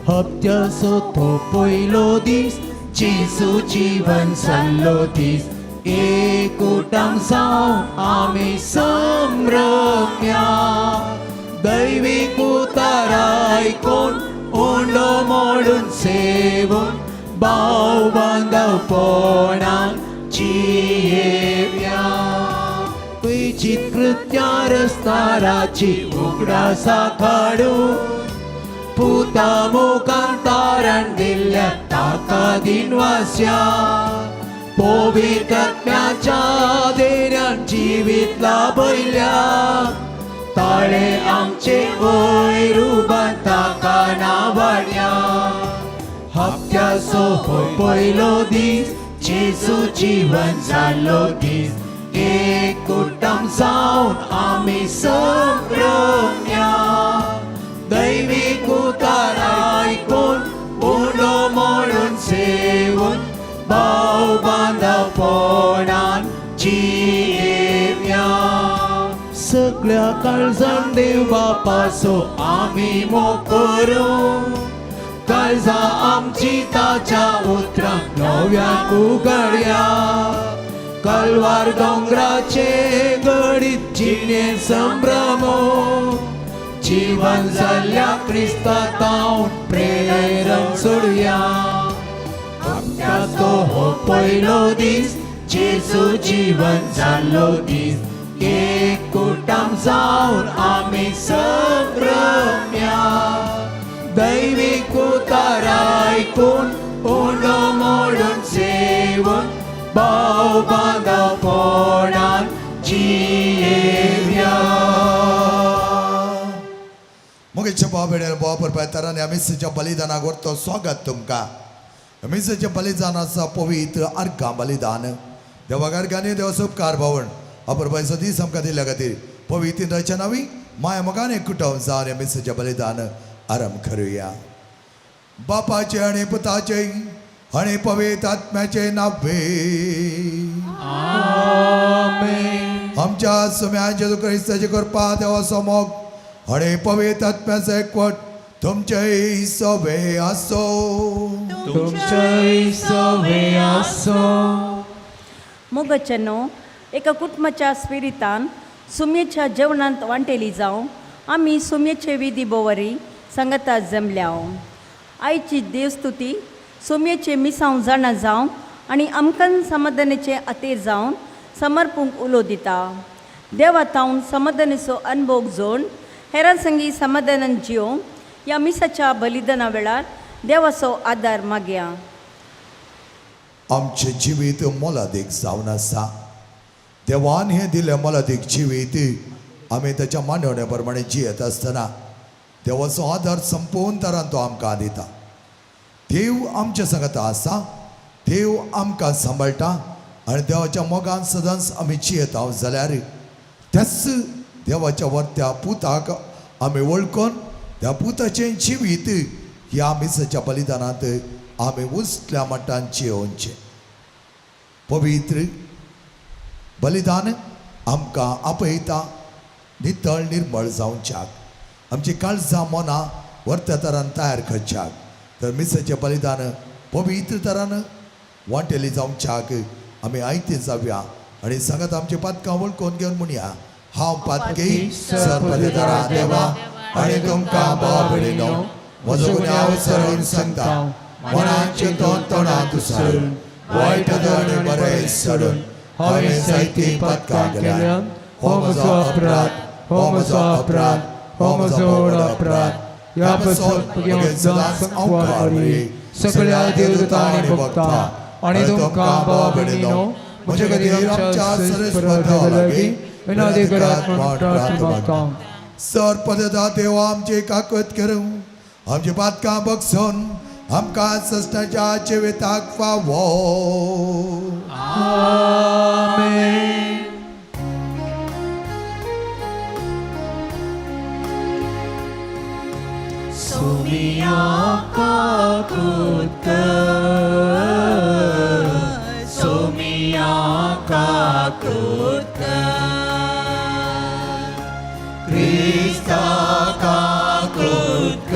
हप्त्याचो तो पयलो दीस जेजू जीवन जाल्लो दीस एकूटांक जावन आमी संभ्रम्या दैवीक उतार आयकून उंडो मोडून सेवून भाव बांदवपणान जियेव्या खंयचीच कृत्यां रस्ताराची उगडासा काडून पुता मुखांतरण दिल्ल्या ताका दिनवास्या पवित्रात्म्याच्या देण्यान जिवीत लाभयल्या ताळे आमचे वयर उबान ताका नावाड्या हप्त्याचो हो पयलो दीस जेजू जीवन जाल्लो दीस एकूटांक जावन आमी संभ्रम्या दैवीक उतार आयकून उंडो मोडून सेवून भाव बांदवपणान जियेव्या सगळ्या काळजान देव बापाचो आमी मोग करूं काळजां आमची ताच्या उतरांक नव्यान उगड्या कलवार दोंगराचे घडीत जिणे संभ्रमो जीवन जाल्ल्या क्रिस्तांत हांव प्रेरण सोडुया हप्त्याचो हो पयलो दीस जेजू जीवन जाल्लो दीस एकूटांक जावन आमी संभ्रम्या दैवीक उतार आयकून उंडो मोडून सेवून भाव बांदवपणान जियेव्या मुगेच्या बाबेडेल बापर तराने मिसेच्या बलिदानाक व्हरतो स्वागत तुमकां मिसेच्या बलिदानाचा पवित्र अर्घा बलिदान देवाक अर्घांनी देवा उपकार भावण अपुरबायचो दीस आमकां दिल्या खातीर पवित्र इंद्राच्या नांवी माया मोगान एकठांय जावन ह्या मिसेच्या बलिदान आरंभ करुया बापाचे आनी पुताचे आनी पवित्र आत्म्याचे नावे आमेन आमच्या सुम्या जेजू क्रिस्ताची कृपा देवाचो मोग आणि पवित्र आत्म्याचो एकवट तुमचे सवे आसो तुमचे सवे आसो मोगचनो एका कुटुंबाच्या स्पिरितान सुमयेच्या जेवणांत वांटेली जावं आमी सुमयेचे विधी बोवरी संगता जमल्या आयची देवस्तुती सुमयेचे मिसांव जाणा जावं आनी आमकां समाधानाचे अतेर जावन समर्पूंक उलो दिता देवा तावन समाधानाचो अनुभव जोड हेरां संगी समाधानान जियो ह्या मिसाच्या बलिदाना वेळार देवाचो आदार मागया आमचे जिवीत मोलादीक जावन आसा देवान हे दिले मोलादीक जिवीत आमी ताच्या मांडवण्या प्रमाणे जियेत आसतना देवाचो आदार संपूर्ण तरान तो आमकां दिता देव आमच्या संगता आसा देव आमकां सांबाळटा आनी देवाच्या मोगान सदांच आमी जियेता जाल्यार त्याच देवाच्या वर्त्या पुताक आमी वळखून त्या पुताचें जिवीत ह्या मिसाच्या बलिदानांत आमी उस्त्या मट्टान जियोवचें पवित्र बलिदान आमकां आपयता नितळ निर्मळ जावच्याक आमची काळजां मनां वर्त्या तरान तयार करच्याक तर मिसाचें बलिदान पवित्र तरान वांटेली जावच्याक आमी आयते जावया आनी सांगात आमचे पातकां वळखून घेवन म्हणया हांव पातकी सर्पदेदारा देवा आनी तुमकां भाव भयणीनो म्हजो गुन्यांव सरून सांगता मनान चिंतून तोंडांत उसळून वायट आनी बरें सोडून हांवें जायतीं पातकां केल्यात हो म्हजो अपराध हो म्हजो अपराध हो म्हजो व्हड अपराध ह्या पासून सगळ्या देवदूतां आनी भक्तां आनी तुमकां भाव भयणीनो म्हजे खातीर आमच्या सर्वेस्परा लागीं विनादिकरात मागता सर्पदेदा देवा आमची काकूत करूं आमची पातकां बगसून आमकां सश्टाच्या जिविताक फावो आमेन सुमिया काकूत सुमिया काकूत क्रिस्ता काकूत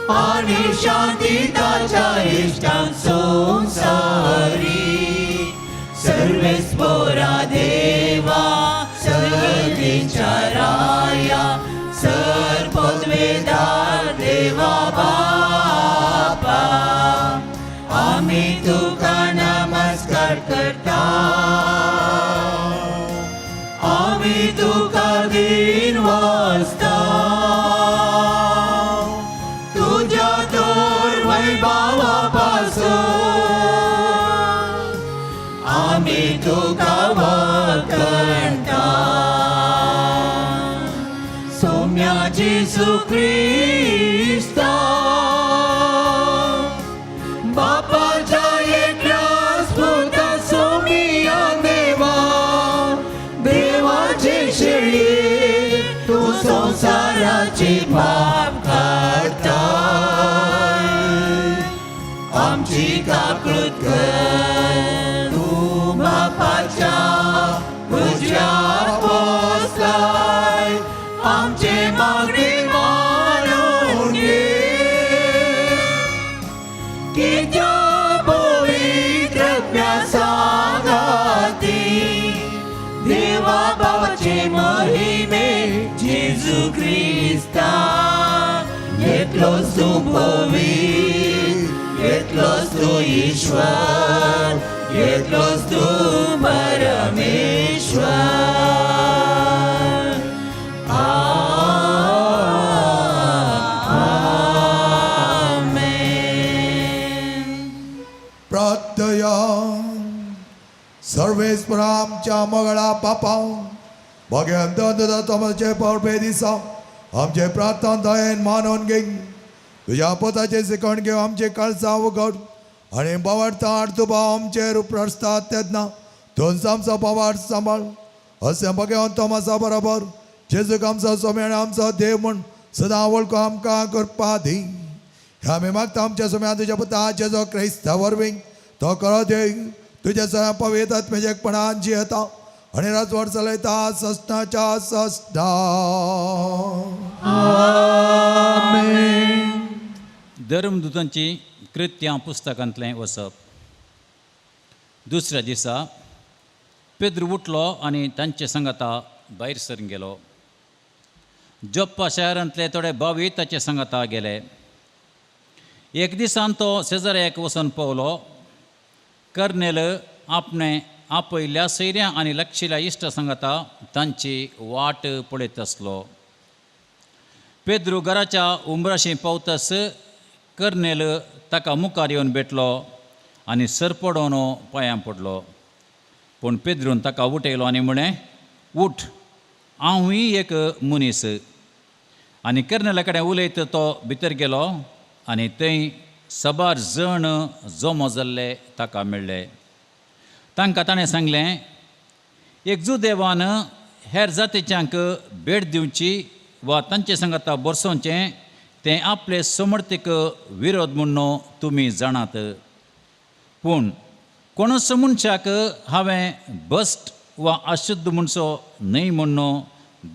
आणि शांती ताच्या इष्टांक संसारी सर्वे स्पोरा देवा सर्वींच्या राया सर्वोद्वेदार देवा बापा आम्ही तुका नमस्कार करता आम्ही तुका दिन वाजता तुझ्या तोर वैभवापासून आम्ही तुका वळखता सौम्या जेसू ख्रिस्ता बापाच्या एकल्या स्फुरता सौम्या देवा देवाचे शेळी तू संसाराची पाप काढताय आमची काकूत कर तू बापाच्या उजव्यात बसलाय आमचे मागणी मानून घे की त्या पवित्र सांगाती देवा बाबाचे महिमे जेजू ख्रिस्ता एकलोच तू पवित्र एकलोच तू ईश्वर एकलोच तू परमेश्वर आमेन. प्रार्थया सर्वेस्परा आमच्या मंगळा पापा भगवंत तुमचे पळपे दिसा आमचे प्रार्थना दयेन मानून घे तुझ्या पोताचे शिकवण घेऊ आमचे काळजा उघड आणि बावडता तुबा आमचे प्रस्ताव तेदना दोन आमचा बावाड सांभाळ असे भगवंत मासा बरोबर जेजूक आमचो सोमे आनी आमचो देव म्हण सदां वळखू आमकां करपा दी ह्या आमी मागता आमच्या सोम्या तुज्या पुता जेजो क्रिस्ता वरवीं तो करो दे तुझ्या सगळ्या पवित्र आत्मेचेपणान जियेता आणि राजवट चलयता सस्ताच्या सस्ता धर्मदूतांची कृत्यां पुस्तकांतलें वचप. दुसऱ्या दिसा पेद्र उठलो आनी तांचे सांगाता भायर सरून गेलो. जोप्पा शारांतले थोडे भावी ताचे सांगाता गेले. एक दिसान तो शेजाऱ्याक वचून पावलो. कर्नेल आपणे आपयल्या सैऱ्यां आनी लक्षिल्ल्या इश्ट सांगाता तांची वाट पळयत आसलो. पेद्रू घराच्या उंबराशी पावतस कर्नेल ताका मुखार येवन भेटलो आनी सरपडोवन पांयां पडलो. पूण पेद्रून ताका उठयलो आनी म्हळें, उठ, हांवूय एक मनीस. आनी कर्नेला कडेन उलयत तो भितर गेलो आनी थंय सबार जण जमो जाल्ले ताका मेळ्ळे. तांकां ताणें सांगलें, एकजू देवान हेर जातीच्यांक भेट दिवची वा तांचे सांगाता बरसोवचें तें आपले समर्थीक विरोध म्हणून तुमी जाणात. पूण कोणूच मनशाक हांवें भस्ट वा अशुद्ध म्हणचो न्हय म्हणून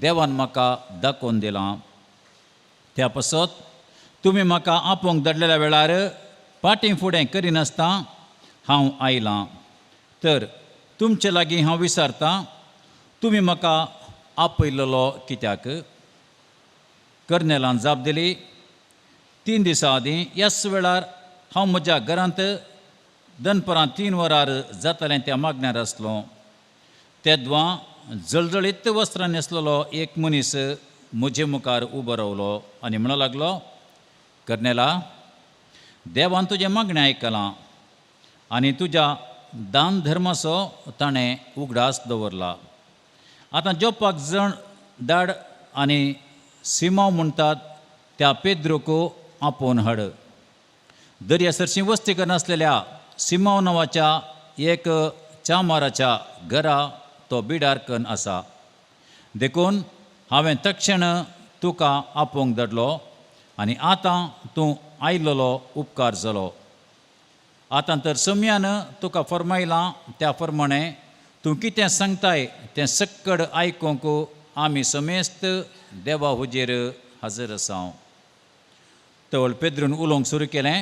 देवान म्हाका दाखोवन दिलां. त्या पासत तुमी म्हाका आपोवंक धाडलेल्या वेळार फाटीं फुडें करिनासता हांव आयलां. तर तुमचे लागीं हांव विचारतां, तुमी म्हाका आपयलेलो कित्याक? कर्नेलान जाप दिली, 3 दिसां आदीं ह्याच वेळार हांव म्हज्या घरांत दनपरां 3 वरार जातालें त्या मागण्यार आसलो. तेदवां जळजळीत वस्त्रां न्हेसलेलो एक मनीस म्हजे मुखार उबो रावलो आनी म्हणूंक लागलो, कर्नेला, देवान तुजें मागणें आयकलां आनी तुज्या दान धर्माचो ताणें उगडास दवरला. आतां जोपाक जण धाड आनी सिमांव म्हणटात त्या पेद्रूक आपोवन हाड. दर्यासरची वस्ती करनासलेल्या सिमांव नांवाच्या एक चामाराच्या घरा तो बिडारकन आसा. देखून हांवें तक्षण तुका आपोवंक धाडलो आनी आतां तूं आयिल्लो उपकार जालो. आतां तर सम्यान तुका फरमायलां त्या प्रमाणें तूं कितें सांगताय तें सक्कड आयकूंक आमी समेस्त देवा हुजेर हजर आसां. तवळ पेद्रून उलोवंक सुरू केलें,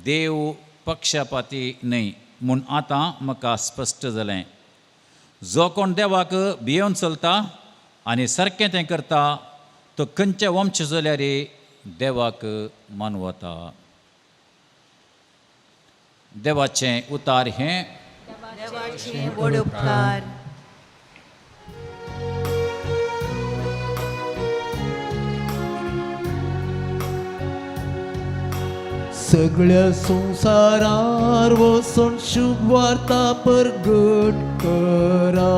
देव पक्षपाती न्हय म्हूण आतां म्हाका स्पश्ट जालें. जो कोण देवाक भियोवन चलता आनी सारकें तें करता तो खंयचे वंश जाल्यार देवाक मानवता. देवाचें उतार हें. देवाचे व्हड उपकार. सगळ्या संसारार वचून शुभ वार्ता प्रगट करा.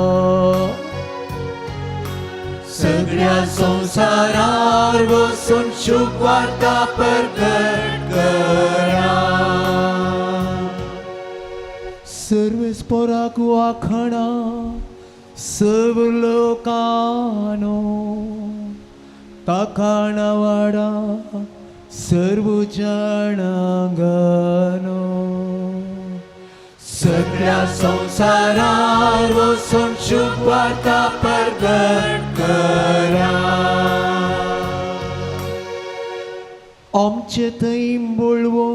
सगळ्या संसारार वचून शुभ वार्ता प्रगट करा. सर्वेस्पराक वाखणा सर्व लोकांनो, ताका वाडा सर्व जनांगनो. सगळ्या संसारार वचून शुभ वार्ता प्रगट करा. आमचे थंय बोलवो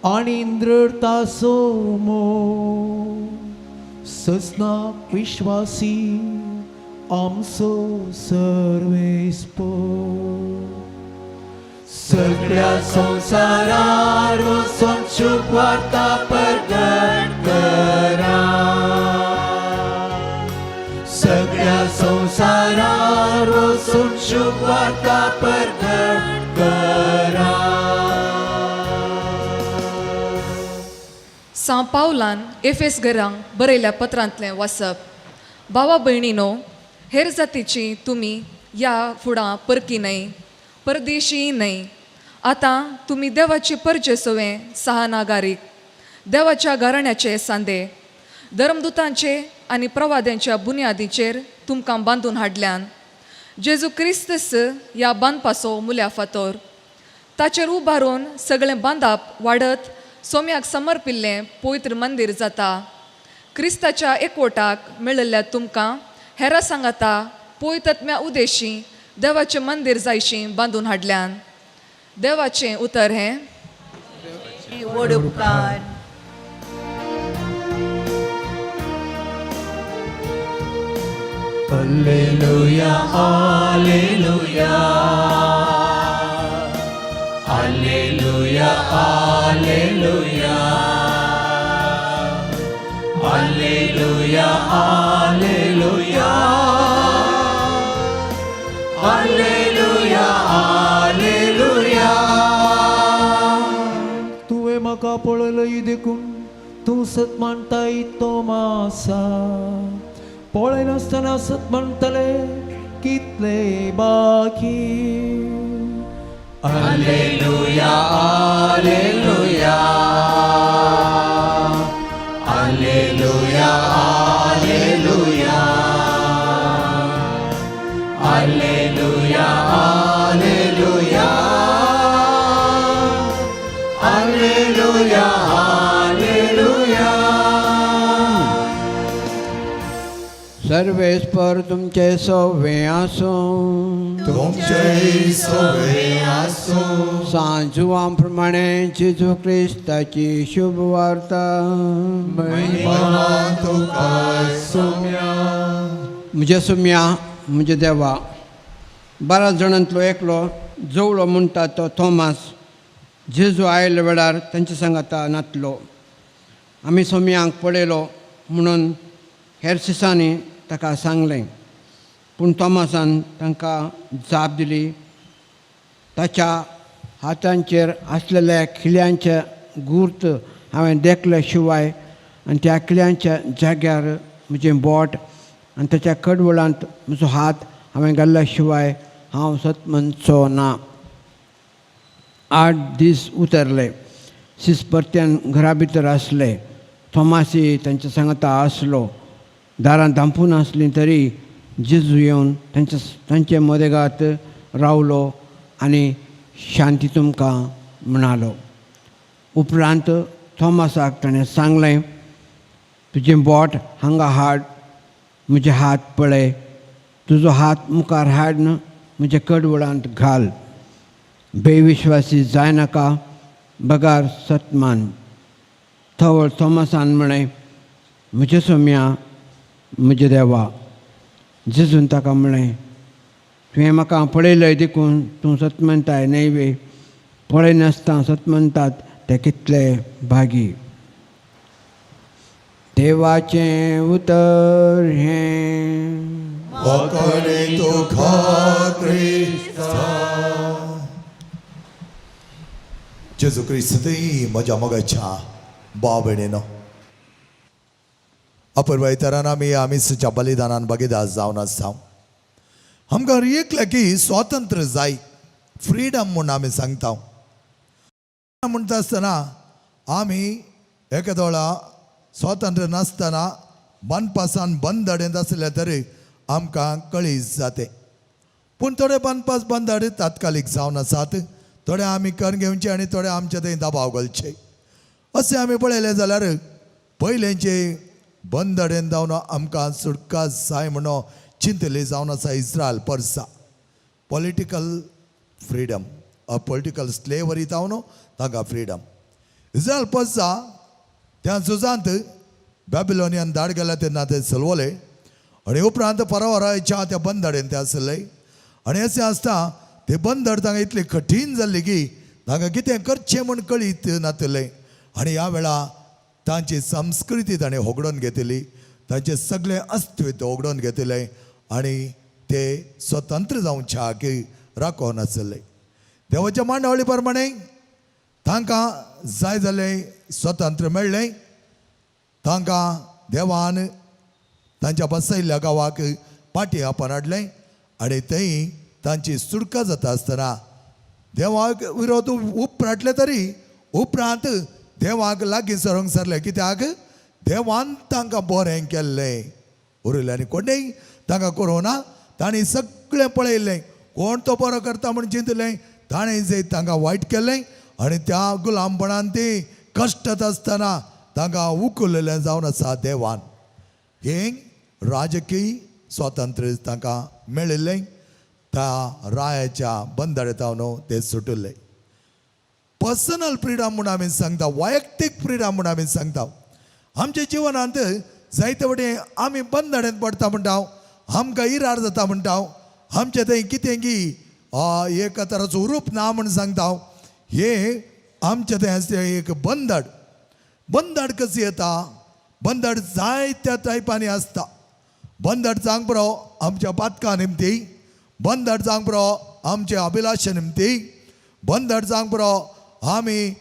आनी दृढता सोमो, सजनाक विश्वासी आमचो सर्वेस्पो. सगळ्या संसारार वचून शुभ वार्ता प्रगट करा. सगळ्या संसारार वचून शुभ वार्ता प्रगट करा. सांत पावलान एफेस घरांक बरयल्या पत्रांतलें वाचप. भावा भयणीनो, हेर जातीची तुमी या फुडां परकी न्हय, परदेशी न्हय. आतां तुमी देवाची परचे सवें सहानागारीक, देवाच्या घराण्याचे सांदे, धर्मदुतांचे आनी प्रवाद्यांच्या बुन्यादीचेर तुमकां बांदून हाडल्यान. जेजू क्रिस्तस ह्या बांदपाचो मुल्या फातर. ताचेर उबारून सगळें बांदप वाडत सोम्याक समर्पिल्लें पवित्र मंदीर जाता. क्रिस्ताच्या एकवटाक मेळिल्ल्या तुमकां हेरां सांगाता पवित्रात्म्या उदेशी देवाचें मंदीर जायशीं बांदून हाडल्यान. देवाचें उतर हें. व्हड उपकार. Alleluia, Alleluia, Alleluia, Alleluia, Alleluia, Alleluia, Alleluia, Alleluia. तुवें म्हाका पळयलय देखून तूं सत म्हणटाय तो मासा. पळयनासतना सत म्हणटले कितले बाकी. Alleluia, Alleluia, Alleluia, Alleluia, Alleluia, Alleluia, Alleluia, Alleluia. सर्वेस्पर तुमचे सवे आसूं. तुमचे सवे आसूं. सांजुवां प्रमाणे जेजू क्रिस्ताची शुभ वार्ता. महिमा तुका सोम्या. म्हज्या सोम्या, म्हज्या देवा, 12 जाणांतलो एकलो जवळो म्हणटा तो थोमास जेजू आयल्या वेळार तांचे सांगाता नातलो. आमी सोम्यांक पळयलो म्हणून हेर सिसांनी ताका सांगलें, पूण थोमासान तांकां जाप दिली. ताच्या हातांचेर आसलेल्या खिल्यांचे गुर्त हांवें देखले शिवाय आनी त्या खिल्यांच्या जाग्यार म्हजें बोट आनी ताच्या कडवळांत म्हजो हात हांवें घाल्ल्या शिवाय हांव सत म्हणचो ना. 8 दीस उतरले. सिसपरत्यान घरा भितर आसले. थोमासी तांच्या सांगाता आसलो. दारां धांपून आसलीं तरी जेजू येवन तांचे मदेगांत रावलो आनी शांती तुमकां म्हणालो. उपरांत थोमासाक ताणें सांगलें, तुजें बोट हांगा हाड, म्हजे हात पळय. तुजो हात मुखार हाड म्हजे कडवळांत घाल. बेविश्वासी जाय नाका बगार सतमान थवळ थोमासान म्हणे म्हजे सोम्या म्हजे देवा. जेजून ताका म्हळें तुवें म्हाका पळयलंय देखून तूं सतमनताय नैवे पळय नासता सतमनतात ते कितले भागी. देवाचें उतर हें वखणी तुका क्रिस्ता. जेजू क्रिस्ती म्हज्या मोगाच्या भाव भयणीनो, अपुरवायतरान आमी सुच्या बलिदानान भागीदार जावन आसा. आमकां एकले की स्वातंत्र्य जाय, फ्रीडम म्हूण आमी सांगता. म्हणटा आसतना आमी एका दोळा स्वातंत्र्य नासतना बनपासान बंदडेंत आसले तरी आमकां कळीस जाते. पूण थोडे बनपास बंदड तात्कालीक जावन आसात, थोडे आमी करून घेवचे आनी थोडे आमचे थंय दबाव घालचे. अशें आमी पळयलें जाल्यार पयलेंचे बंदडेन जावन आमकां सुटका जाय म्हणून चिंतली जावन आसा Israel Parsa. Political freedom, political slavery जावन तांकां फ्रीडम. इस्रायल पर्सा त्या झुजांत बॅबिलोनियन धाड गेल्या तेन्ना ते चलवले आनी उपरांत परवराच्या त्या बंदडेन ते आसले. आनी अशें आसता ते बंदड तांकां इतली कठीण जाल्ली की तांकां कितें करचें म्हूण कळीत नासलें. आनी ह्या वेळा तांची संस्कृती ताणें होगडोवन घेतली, तांचें सगळें अस्तित्व होगडोवन घेतलें आनी ते स्वतंत्र जावच्याक राखोन आसले. देवाच्या मांडावळी प्रमाणे तांकां जाय जालें स्वतंत्र मेळ्ळें. तांकां देवान तांच्या बसयल्ल्या गांवाक पाटी आपण हाडलें आनी थंय तांची सुटका जाता आसतना देवाक विरोध उपराटले तरी उपरांत देवाक लागीं सरोंक सरले, कित्याक देवान तांकां बरें केल्लें. उरल्यांनी कोणेय तांकां करोना, तांणी सगळें पळयल्लें. कोण तो बरो करता म्हूण चिंतलें, ताणें जे तांकां वायट केल्लें आनी त्या गुलामपणान ती कश्टांत आसतना तांकां उखललें जावन आसा देवान. हें राजकीय स्वातंत्र्य तांकां मेळिल्लें, त्या रायाच्या बंदडेतावन ते सुटले. पर्सनल फ्रिडम म्हूण आमी सांगता, वैयक्तीक फ्रिडम म्हूण आमी सांगता. आमच्या जिवनांत जायते वटेन आमी बंदडेंत पडटा म्हणटा, आमकां इरार जाता म्हणटा, आमचे थंय कितें की एक तराचो रूप ना म्हूण सांगता. हे आमचे थंय आसता एक बंदड. बंदड कशी येता? बंदड जायत्या टायपांनी आसता. बंदड जावंक बरो आमच्या पातका निमती, बंदड जावंक बरो आमच्या अभिलाशा निमती, बंदड जावंक बरो आमी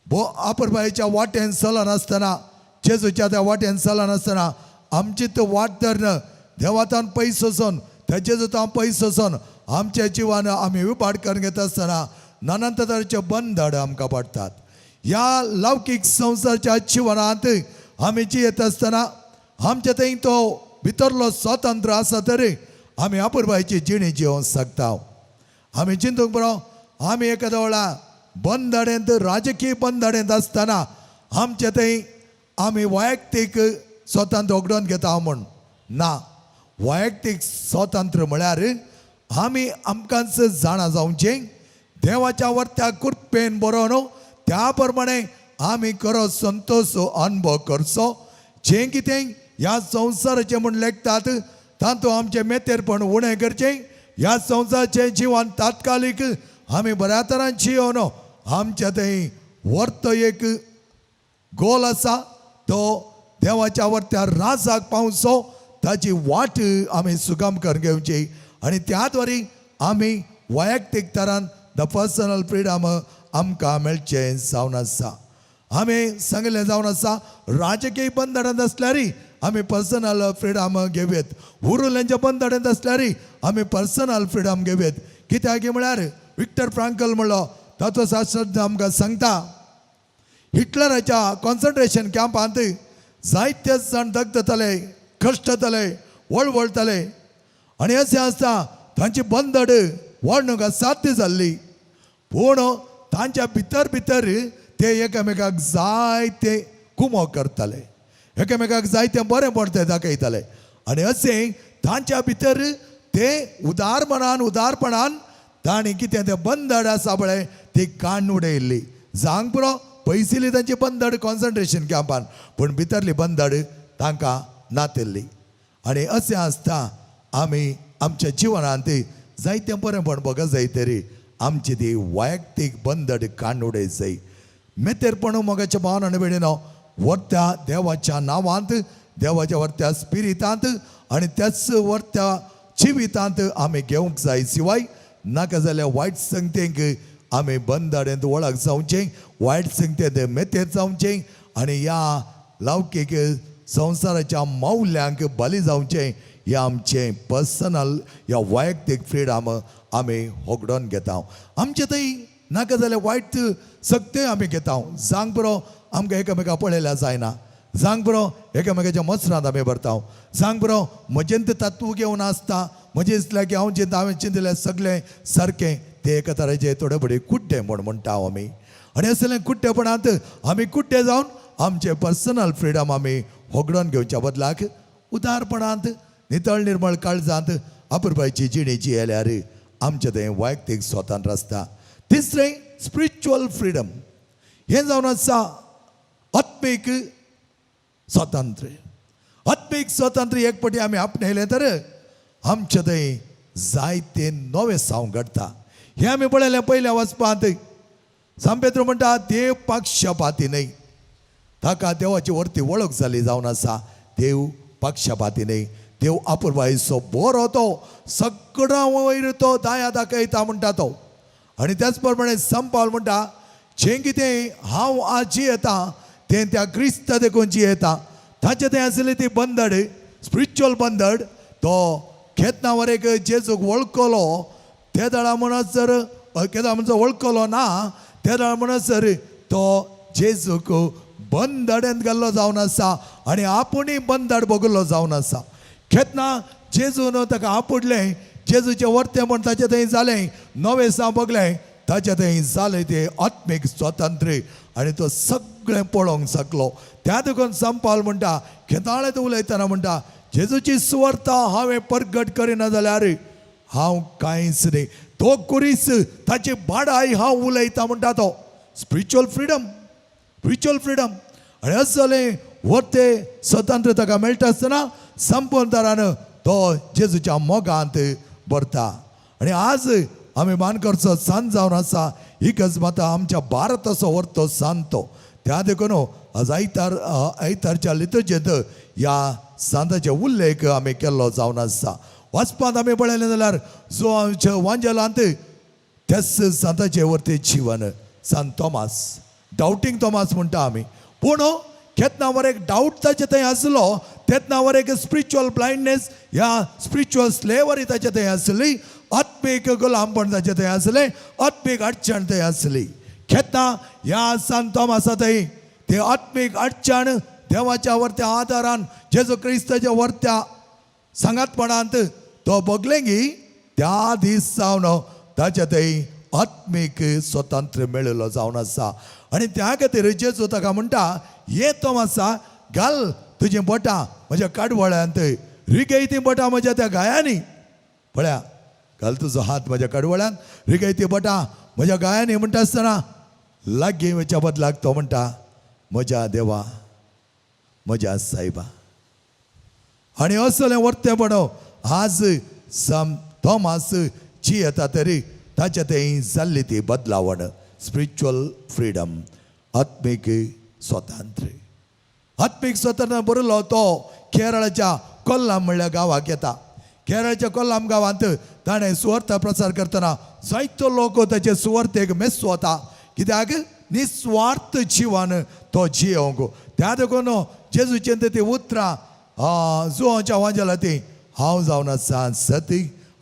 आपुरबायेच्या वाटेन चलन आसतना, जेजूच्या त्या वाटेन चलन आसतना आमची तो वाट धरन देवातान पयस वचोन त्या जेजूतान पयस वचोन आमच्या जिवान आमी विपाड करून घेता आसतना नाना तरांचे बंदड आमकां पडटात. ह्या लौकीक संवसाराच्या जिवनांत आमी जियेत आसतना आमचे थंय तो भितरलो स्वतंत्र आसा तरी आमी आपुरबायेची जिणी जिवोंक शकता. आमी चिंतूंक बरो, आमी एखाद्या वेळा बंदडेंत राजकीय बंदडेंत आसतना आमचे थंय आमी वैयक्तीक स्वतंत्र उगडोवन घेता म्हूण ना. वैयक्तीक स्वतंत्र म्हळ्यार आमी आमकांच जाणा जावचें, देवाच्या वर्त्याक कृपेन बरोवन त्या प्रमाणे आमी खरो संतोश अनुभव करचो. जें कितें ह्या संवसाराचें म्हूण लेखतात तातूंत आमचें मेतेरपण उणें करचें. ह्या संवसाराचें जिवन तात्कालीक आमी बऱ्या तरान जियोन आमच्या थंय वर्त एक गोल आसा, तो देवाच्या वर्त्यार राजाक पावचो, ताची वाट आमी सुगम करून घेवची आनी त्या द्वारे आमी वैयक्तीक तरान द पर्सनल फ्रिडम आमकां मेळचें जावन आसा. आमी सांगलें जावन आसा राजकीय बंदडांत आसल्यार आमी पर्सनल फ्रिडम घेवयेत, उरिल्ल्यांच्या बंदडांत आसल्यार आमी पर्सनल फ्रिडम घेवयेत. कित्याक म्हळ्यार विक्टर फ्रांकल म्हणलो तत्वशास्त्रज्ञ आमकां सांगता, हिटलराच्या कॉन्सन्ट्रेशन कॅम्पांत जायते जाण दगदताले, कश्टताले, वळवळताले आनी अशें आसता तांची बंदड वाडणूक असाध्य जाल्ली. पूण तांच्या भितर भितर ते एकामेकाक जायते कुमो करताले, एकामेकाक जायते बरेंपण ते दाखयताले आनी अशें तांच्या भितर ते उदारपणान ताणी कितें तें बंदड आसा पळय ती काण उडयल्ली. जांग पुरो पयसिल्ली तांची बंदड कॉन्सन्ट्रेशन कॅम्पान, पूण भितरली बंदड तांकां नातिल्ली. आनी अशें आसता आमी आमच्या जिवनांत जायतें बरेंपण बघत जाय तरी आमची ती वैयक्तीक बंदड काण उडय जाय. मेतेरपण मोगाच्या भावनान वेळेनो वर्त्या देवाच्या नांवांत, देवाच्या वर्त्या स्पिरितांत आनी त्याच वर्त्या जिवितांत आमी घेवंक जाय. शिवाय नाका जाल्यार वायट संगतेक आमी बंदडेंत वळख जावचें, वायट संगतेंत मेतेर जावचें आनी ह्या लौकीक संवसाराच्या मौल्यांक बली जावचें. हे आमचें पर्सनल या वैयक्तीक फ्रिडम आमी होगडोन घेता. आमचे थंय नाका जाल्यार वायट सक्ते आमी घेता. जांग बरो आमकां एकामेका पळयल्या जायना, जांग बरो एकामेकाच्या मसरांत आमी भरता. जांग बरो म्हजेंत तत्व घेवन आसता, म्हजें दिसलें की हांवें चिंतलें सगळें सारकें, ते एका तरेचे थोडे बडे कुड्डे म्हूण म्हणटा आमी. आनी असलें कुड्डेपणांत आमी कुड्डे जावन आमचें पर्सनल फ्रिडम आमी होगडोन घेवच्या बदलाक उदारपणांत नितळ निर्मळ काळजांत अपुरबायची जिणी जियेल्यार आमचें तें वैयक्तीक स्वतंत्र आसता. तिसरें स्पिरिच्युअल फ्रिडम, हें जावन आसा आत्मीक स्वातंत्र्य. आत्मीक स्वातंत्र्य एक फावटी आमी आपणयलें तर आमचें थंय जायते नवे सांव घडटा. हें आमी पळयलें पयल्या वचपांत. सांत पेद्रू म्हणटा देव पक्षपाती न्हय, ताका देवाची व्हरती वळख जाली जावन आसा. देव पक्षपाती न्हय, देव अपुरबायेचो बरो तो सगळ्यां वयर तो दया दाखयता म्हणटा तो. आनी त्याच प्रमाणे संत पावल म्हणटा जें कितें हांव आज जियेता तें त्या क्रिस्त देखून जियेता. ताचें तें आसली ती बंदड, स्पिरिच्युअल बंदड. तो खेतना वरेक जेजूक वळखलो ते दाळा म्हणत जर केदां म्हणचो वळखलो ना, त्या दाळा म्हणत जर तो जेजूक बंदडेंत गेल्लो जावन आसा आनी आपुणूय बंदड भोगलो जावन आसा. खेतना जेजून ताका आपडलें, जेजूचें वर्तें म्हण ताचें थंय जालें, नवें सांव भोगलें, ताचें थंय जालें तें आत्मीक स्वातंत्र्य आनी तो सगळें पळोवंक शकलो. त्या देखून संत पावल म्हणटा खेताळेंत उलयतना म्हणटा जेजूची सुवार्ता हांवें परगट करिना जाल्यार हांव कांयच न्ही, तो कुरीस ताची बाडाय हांव उलयता म्हणटा तो. Spiritual freedom, spiritual freedom. आनी असं जालें वर्ते स्वतंत्र ताका मेळटा आसतना संपूर्ण तरान तो जेजूच्या मोगांत भरता. आनी आज आमी मानकरचो सांत जावन आसा, ही गजमाता आमच्या भारताचो व्हरतो सांत तो. त्या देखून आज आयतारच्या लितुर्जेंत ह्या सांताचे उल्लेख आमी केल्लो जावन आसा. वचपांत आमी पळयलें जाल्यार जो आमच्या वांजेलांत तेच सांताचे व्हरते जीवन सांत थॉमास, डावटींग थॉमास म्हणटा आमी. पूण खेतना वर एक डावट ताचे थंय आसलो, तेतना वर एक स्पिरिच्युअल ब्लायंडनेस, ह्या स्पिरिच्युअल स्लेवरी ताचे थंय आसली, आत्मीक गुलामपण ताचे थंय आसलें, आत्मीक अडचण थंय आसली. खेतना ह्या सांत थॉमासा थंय ते आत्मीक अडचण देवाच्या वर्त्या आदारान जेजू क्रिस्ताच्या वर्त्या सांगातपणांत तो भोगलेंगी त्या दीस जावन ताचे थंय आत्मीक स्वतंत्र मेळिल्लो जावन आसा. आनी त्या खातीर जेजू ताका म्हणटा ये थॉमासा घाल तुजीं बोटां म्हज्या कडवळ्यांत, रिगय तीं बोटां म्हज्या त्या गायांनी. पळया, घाल तुजो हात म्हज्या कडवळ्यांत, रिगय तीं बोटां म्हज्या गायांनी म्हणटा आसतना लागीं वच्या बदलाक तो म्हणटा म्हज्या देवा, म्हज्या सायबा. आनी असलें वर्तेपण आज संत थॉमास जी येता तरी ताचे थंय जाल्ली ती बदलावण. स्पिरिच्युअल फ्रिडम, आत्मीक स्वातंत्र्य. आत्मीक स्वातंत्र्य बरयलो तो केरळाच्या कोल्लाम म्हणल्या गांवाक येता. केरळाच्या कोल्लाम गांवांत ताणें सुवार्ता प्रचार करतना जायतो लोक ताचे सुवार्तेक मेस्त वता. कित्याक निस्वार्थ जिवन तो जियोंक. त्या देखून जेजूचें ती उतरां जुवांच्या वांजेला ती हांव जावन आसा सत,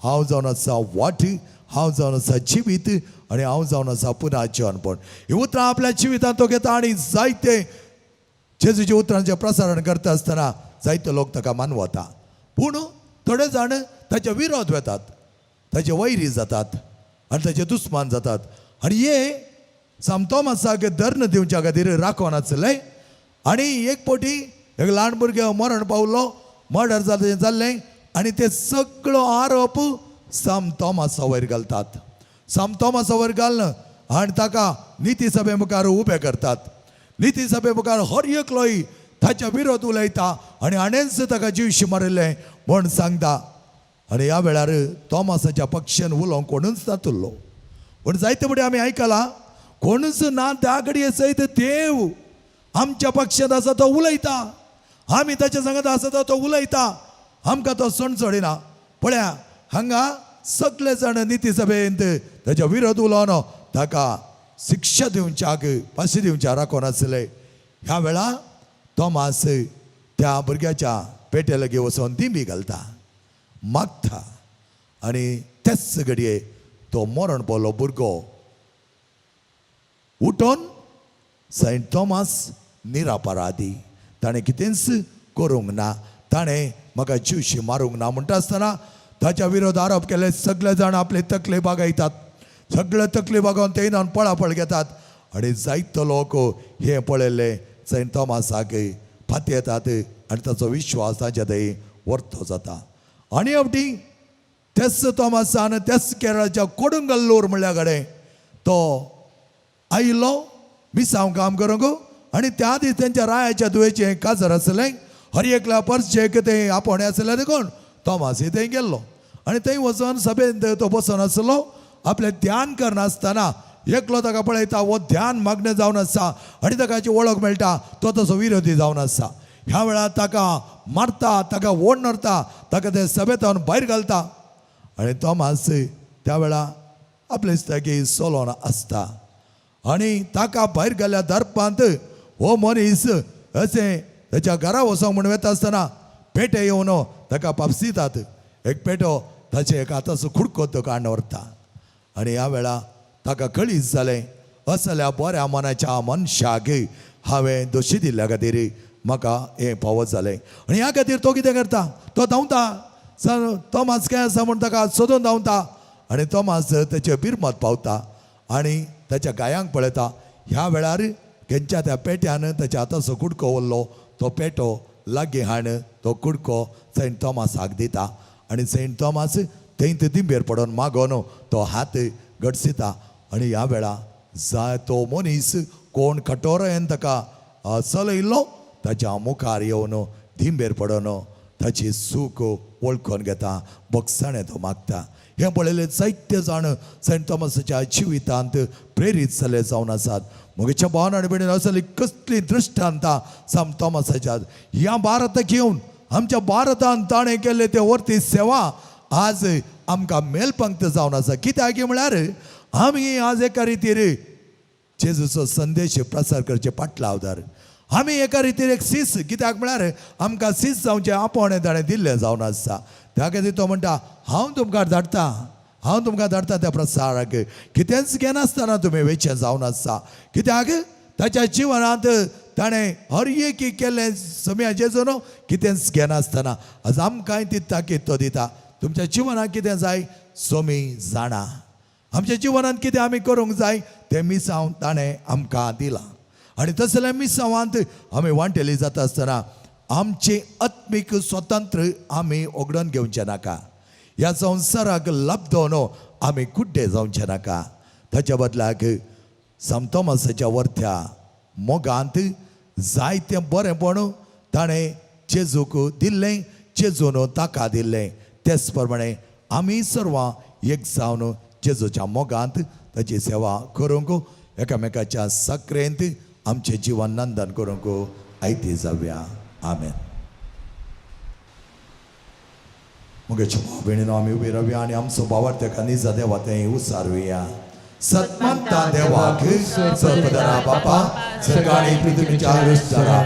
हांव जावन आसा वाट, हांव जावन आसा जिवीत आनी हांव जावन आसा पुना जिवनपण. ही उतरां आपल्या जिवितांत तो घेता आनी जायते जेजूच्या उतरांचें प्रसारण करता आसतना जायते लोक ताका मानवता. पूण थोडे जाण ताचे विरोध वेतात, ताचे वैरी जातात आनी ताचे दुस्मान जातात. आनी हे सांत थॉमासाक धर्न दिवच्या खातीर राखोन आसलें. आनी एक फावटी एक ल्हान भुरगें मरण पावलो, मर्डर जाल्लें आनी ते सगळो आरोप सांत थॉमासा वयर घालतात. साम तोमासा वयर घालना आनी ताका निती सभे मुखार उबे करतात. निती सभे मुखार हर एकलोय ताच्या विरोध उलयता आनी हाणेंच ताका जीव मारिल्लें म्हूण सांगता. आनी ह्या वेळार तोमासाच्या पक्षान उलोवंक कोणूच नातुल्लो. पूण जायते फुडें आमी आयकलां कोणूच ना त्या घडये सयत देव आमच्या पक्षांत आसा तो उलयता. आमी ताच्या सांगत आसा तो उलयता. आमकां तो सणसणिना. पळया हांगा सगळे जाण निती सभेंत ताच्या विरोध उलोवन ताका शिक्षा दिवच्याक फाशी दिवच्या राखोन आसले. ह्या वेळा तोमास त्या भुरग्याच्या पेटे लागीं वचून दिंबी घालता, मागता आनी तेच घडये तो मरण पावलो भुरगो उठोन सेंट तोमास निरापराधी. ताणें कितेंच करूंक ना. ताणें म्हाका जीवशी मारूंक ना म्हणटा आसतना ताच्या विरोध आरोप केले. सगळे जाण आपले तकले बागायतात. सगळे तकले बागोवन ते येवन पळापळ घेतात आनी जायतो लोक हे पळयल्ले सेंट तोमासाक फाती येतात आनी ताचो विश्वास ताच्या थंय वर्तो जाता. आनी अवटी तेच तोमासान तेच केरळाच्या कोडुंगल्लूर म्हणल्या कडेन तो आयिल्लो मिसांव काम करूंक आनी त्या दीस तेंच्या रायाच्या दुयेचें काजार आसलें. हर एकल्या परचेक तें आपोवणें आसलें देखून तोमासय थंय गेल्लो आनी थंय वचून सभेंत तो बसून आसलो. आपलें ध्यान करनासतना एकलो ताका पळयता हो ध्यान मग्न जावन आसा आनी ताकाची वळख मेळटा तो तसो विरोधी जावन आसा. ह्या वेळार ताका मारता, ताका ओड नरता, ताका ते सभेंतून भायर घालता आनी तोमास त्या वेळा आपले इस्ताकी सोलोन आसता आनी ताका भायर घाल्ल्या दर्पांत हो मनीस अशें ताच्या घरा वचोंक म्हूण वेता आसतना पेटे येवन ताका पापसितात. एक पेटो ताचे एक हाताचो कुडको तो काडून व्हरता आनी ह्या वेळा ताका कळीच जालें असल्या बऱ्या मनाच्या मनशाक हांवें दोशी दिल्ल्या खातीर म्हाका हें फावत जालें. आनी ह्या खातीर तो कितें करता, तो धांवता. तोमास काय आसा म्हूण ताका सोदून धांवता आनी तोमास ताचे बिरमत पावता आनी ताच्या गायांक पळयता. ह्या वेळार खंयच्या त्या पेट्यान ताच्या हाताचो कुडको उरलो. तो पेटो लागीं हाड तो कुडको सेंट तोमासाक दिता आनी सेंट तोमास थंय दिंबेर पडोन मागोन तो हात गडसिता आनी ह्या वेळा जाय तो मनीस कोण कटोरेन ताका चलयल्लो ताच्या मुखार येवन दिंबेर पडोन ताची सूख वळखून घेता, बक्षाणें तो मागता. हें पळयलें जायते जाण सेंट तोमासाच्या जिवितांत प्रेरीत जाले जावन आसात. मोगेच्या भावान आनी भयणीन असली कसली दृश्टांतां साम तोमासाच्या ह्या भारताक येवन आमच्या भारतांत ताणें केल्ले ते वर्ती सेवा आज आमकां मेलपंक्त जावन आसा. कित्याक म्हळ्यार आमी आज एका रितीर जेजूचो संदेश प्रसार करचे पाटलावदार. आमी एका रितीर एक सीस, कित्याक म्हळ्यार आमकां सीस जावचें आपोवणें ताणें दिल्लें जावन आसा. त्या खातीर तो म्हणटा हांव तुमकां धाडटा त्या प्रसाराक. कितेंच घेनासतना तुमी वेचे जावन आसा. कित्याक ताच्या जिवनांत ताणें हर एक केल्लें सम्या जेजून कितेंच घेनासतना आज आमकांय ती ताकीद तो दिता. तुमच्या जिवनांत कितें जाय सोमी जाणा. आमच्या जिवनांत कितें आमी करूंक जाय तें मिसांव ताणें आमकां दिलां आनी तसल्या मिसांवांत आमी वांटेली जाता आसतना आमचें आत्मीक स्वतंत्र आमी ओगडोन घेवचें नाका. ह्या संवसाराक लब्धोन आमी कुड्डे जावचे नाका. ताच्या बदलाक साम तोमासाच्या वर्त्या मोगांत जायतें बरेंपण ताणें जेजूक दिल्लें, जेजून ताका दिल्लें. तेच प्रमाणे आमी सर्वां एक जावन जेजूच्या मोगांत ताची सेवा करूंक एकामेकाच्या साखरेंत आमचें जिवन नंदन करूंक आयती जावया. आमेन. मुगेच्या भाव भयणीनो आमी उबी रावया आनी आमचो भावार्थ तेका निजा देवा तें उसारुया. सतमंता देवाक सर्वदरा बापा सकाळी पृथ्वीच्या रुस्तरा